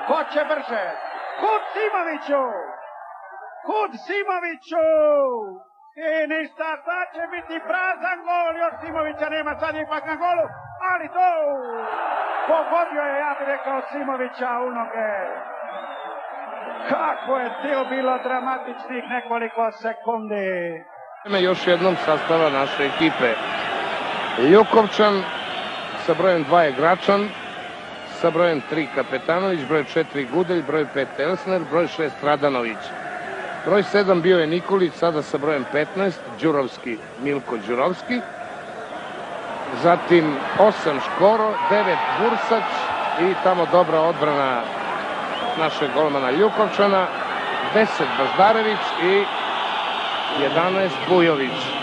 Ko će brže? Kud Simoviću! Kud Simoviću! I ništa, sad će biti prazan gol, još Simovića nema, sad je ipak na golu, ali to pogodio je, ja bih rekao, Simovića u noge. Kako je to bilo dramatičnih nekoliko sekundi. Još jednom sastava naše ekipe. Ljukovčan, sa brojem 2 je Gračan, sa brojem 3 Kapetanović, broj 4 Gudelj, broj 5 Elsner, broj 6 Radanović. Broj 7 bio je Nikolić, sada sa brojem 15, Đurovski, Milko Đurovski. Zatim 8 Škoro, 9 Bursać i tamo dobra odbrana našeg golmana Ljukovčana, 10 Baždarević i 11 Bujović.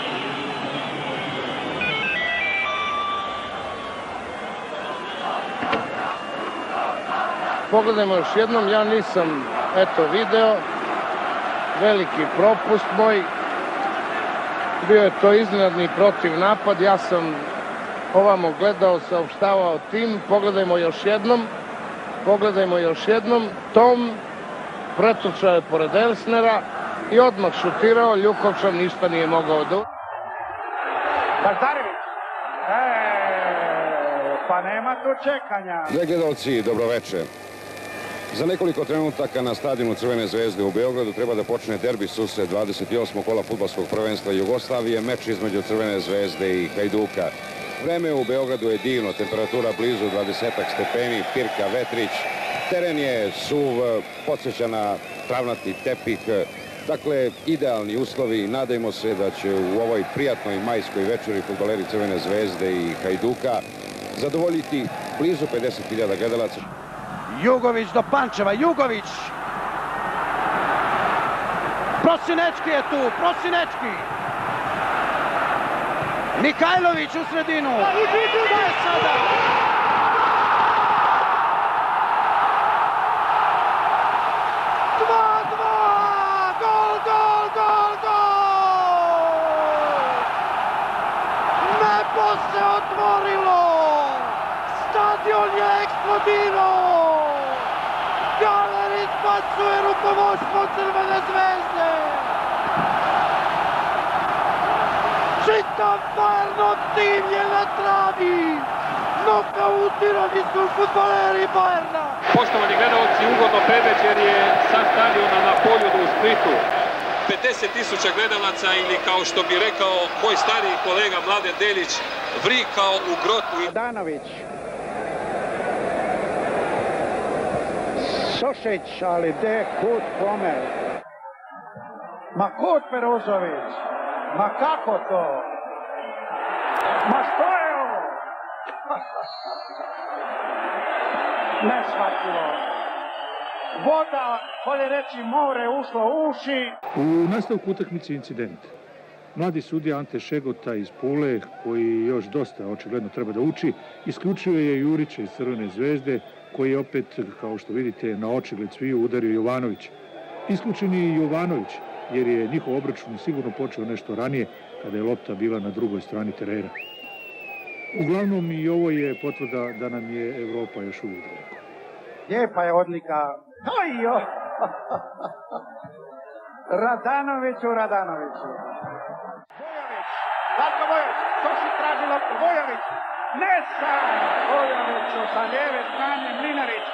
Pogledajmo još jednom, ja nisam video, veliki propust moj, bio je to iznenadni protiv napad, ja sam ovamo gledao, saopštavao tim, pogledajmo još jednom, Tom pretrčao je pored Elsnera i odmah šutirao, Ljukovčan ništa nije mogao da... Baždarević, pa nema tu čekanja. Dragi gledalci, dobroveče. Za nekoliko trenutaka na stadionu Crvene zvezde u Beogradu treba da počne derbi susret 28. kola fudbalskog prvenstva Jugoslavije, meč između Crvene zvezde i Hajduka. Vreme u Beogradu je divno, temperatura blizu 20 stepeni, pirka, vetrić, teren je suv, podsjeća na travnati tepih, dakle idealni uslovi. Nadajmo se da će u ovoj prijatnoj majskoj večeri fudbaleri Crvene zvezde i Hajduka zadovoljiti blizu 50.000 gledalaca. Jugović do Pančeva, Jugović! Prosinečki je tu, Prosinečki! Mikajlović u sredinu! Gde je sada? Gol, gol, gol, gol! Nebo se otvorilo! Stadion je eksplodirao! Galer izbacuje rukovodstvo Crvene zvezde! Čitav Bayernov tim je na travi! Nokautirani su fudbaleri Bayerna! Poštovani gledalci, ugodno predvečer je sa stadiona na Poljudu u Splitu. 50.000 gledalaca ili kao što bi rekao moj stariji kolega Mladen Delić, vrikao u grotu. Radanović. Sošić, ali de, kud, kome? Ma kud Peruzović? Ma kako to? Ma što je ovo? Neshvatljivo. Voda, bolje reći more, ušlo u uši. U nastavku utakmice incident. Mladi sudija Ante Šegota iz Pule, koji još dosta očigledno treba da uči, isključio je Jurića iz Crvene zvezde, koji je opet, kao što vidite, na očigled sviju udario Jovanović. Isključen je i Jovanović, jer je njihov obračun sigurno počeo nešto ranije, kada je lopta bila na drugoj strani terena. Uglavnom, i ovo je potvrda da nam je Evropa još uvijek daleko. Lijepa je odlika. Ojo! Radanoviću. Bojović, Zlatko Bojović, Sošić traži loptu, Bojović, Nesa! Bojoviću sa lijeve strane, Mlinarić,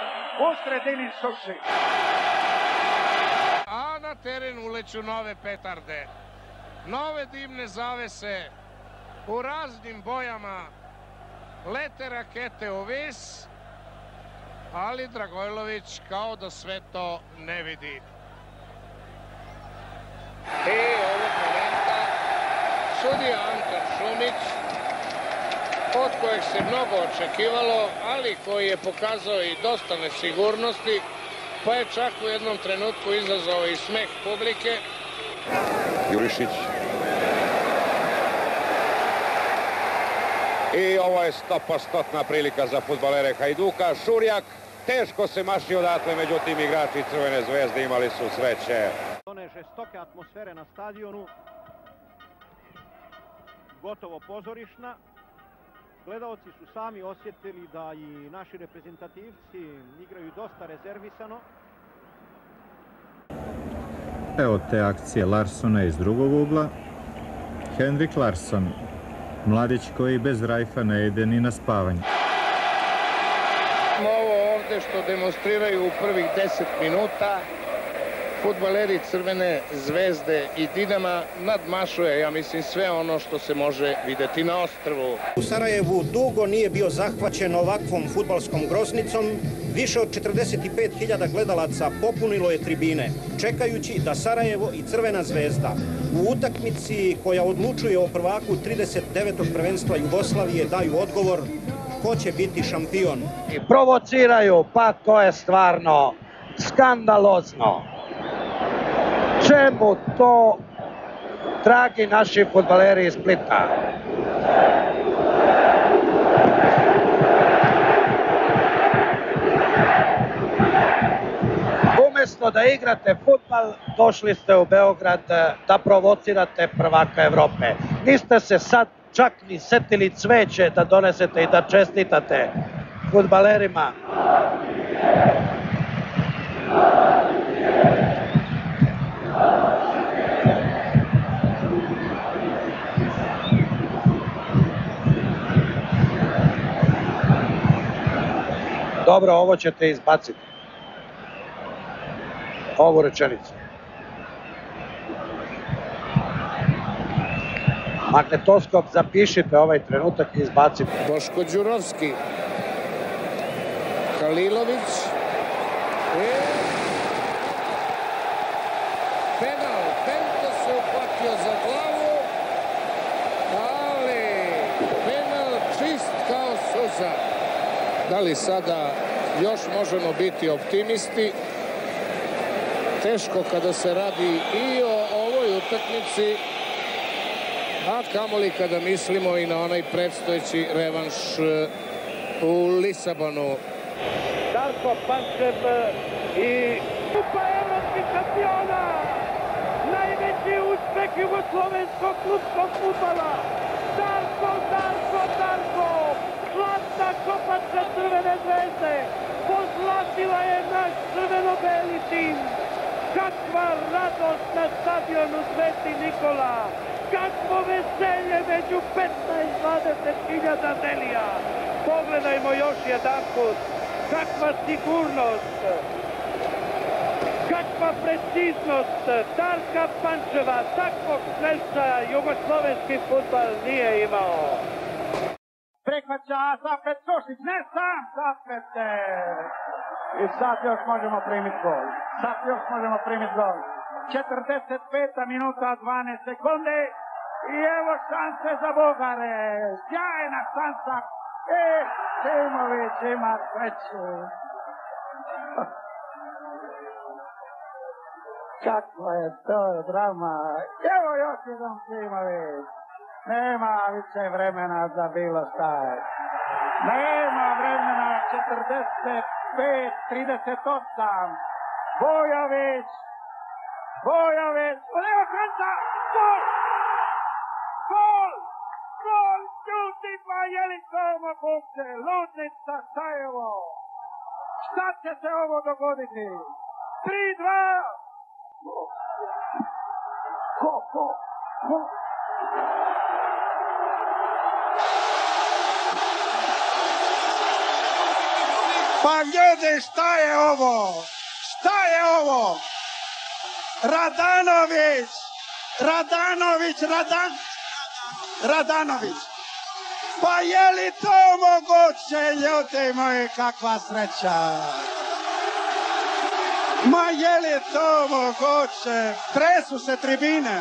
u sredini Sošić. A na teren uleću nove petarde, nove dimne zavese, u raznim bojama, lete rakete u vis, ali Dragojlović kao da sve to ne vidi. I ovog momenta sudija Anton Šumić, od kojeg se mnogo očekivalo, ali koji je pokazao i dosta nesigurnosti, pa je čak u jednom trenutku izazvao i smeh publike. Jurišić. I ovo je 100% prilika za fudbalere Hajduka. Šurjak teško se maši odatle, međutim igrači Crvene zvezde imali su sreće. One žestoke atmosfere na stadionu, gotovo pozorišna. Gledalci su sami osjetili da i naši reprezentativci igraju dosta rezervisano. Evo te akcije Larssona iz drugog ugla. Henrik Larsson, mladić koji bez Rajfa ne ide ni na spavanje. Ovo ovde što demonstriraju u prvih 10 minuta fudbaleri Crvene zvezde i Dinama nadmašuje, ja mislim, sve ono što se može videti na ostrvu. U Sarajevu dugo nije bio zahvaćen ovakvom fudbalskom groznicom. Više od 45.000 gledalaca popunilo je tribine, čekajući da Sarajevo i Crvena zvezda u utakmici koja odlučuje o prvaku 39. prvenstva Jugoslavije daju odgovor ko će biti šampion. Provociraju, pa to je stvarno skandalozno. Čemu to, dragi naši fudbaleri iz Splita? Umjesto da igrate fudbal, došli ste u Beograd da provocirate prvaka Evrope. Niste se sad čak ni setili cveće da donesete i da čestitate fudbalerima. Dobro, ovo ćete izbaciti. Ovu rečenicu. Magnetoskop, zapišite ovaj trenutak i izbacite. Boško Đurovski, Halilović, penal, Pento se uplatio za glavu, ali penal čist kao suza. Da li sada još možemo biti optimisti? Teško kada se radi i o ovoj utakmici, a kamoli kada mislimo i na onaj predstojeći revanš u Lisabonu. Darko Pančev i Kupa evropskih šampiona! Najveći uspeh jugoslovenskog klubskog fudbala! Darko! Zlatna kopačka Crvene zvezde! Pozlatila je naš crveno-beli tim! Kakva radost na stadionu Sveti Nikola! Kakvo veselje među 15-20 hiljada delija! Pogledajmo još jedanput! Kakva sigurnost! Kakva preciznost Darka Pančeva! Takvog strelca jugoslovenski fudbal nije imao! Prihvaća Safet Sušić, ne sam Safete! I sad još možemo primiti gol. 45 minuta, 12 sekunde. I evo šanse za Bugare. Sjajna šansa. Simović ima sreću. Kakva je to drama. Evo još jedan Simović. Nema više vremena za bilo šta. Nema vremena, 45-38. Bojović. Evo šansa. Gol. Ljudi, pa je li to moguće? Ludnica, šta je ovo? Šta će se ovo dogoditi? 3-2. Ko? Pa ljudi, šta je ovo? Radanović. Pa je li to moguće, ljudi moji, kakva sreća? Ma je li to moguće? Tresu se tribine.